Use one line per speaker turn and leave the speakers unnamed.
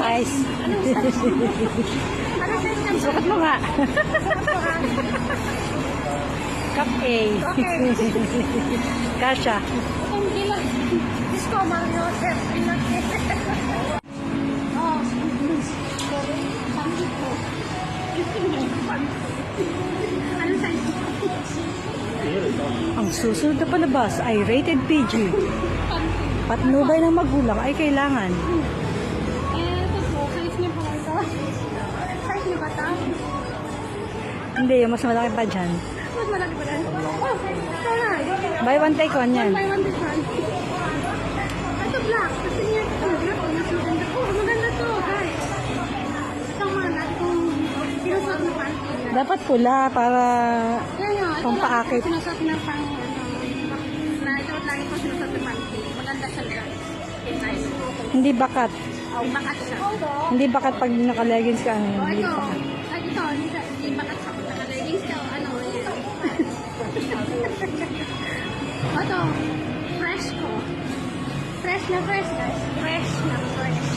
size?
Anong size? Anong size ka?
Sukat mo nga. Cup A.
Okay.
Kasha.
Hindi lang. Diyos ko, Mario. Sir, pinaki. Oh, sabi ko. Anong size?
Ang susunod na palabas ay rated PG. Patnubay ng magulang ay kailangan.
Ito po, size niyo po ito. Size niyo ba ito?
Hindi, mas malaki pa dyan.
Mas malaki ba rin? Oh, ito na.
Buy one take one yan.
One by one this one. Ito black. Kasi niya ito. Mas maganda. Oh, maganda to, guys. Ito mga dati kong sinusot na panty.
Dapat pula para
Yan yun. Ito
pampaakit.
sinusot na pang na ito lagi ko sinusot na panty. Maganda siya guys. Nice.
hindi bakat.
Oh, bakat siya.
Hindi bakat pag naka-leggings ka. Ano,
Oh,
hindi
ito.
bakat.
Ay, ito. Hindi bakat siya. Kung naka-leggings ka o ano. Ito. Fresh ko. Fresh na fresh, guys. Fresh na fresh.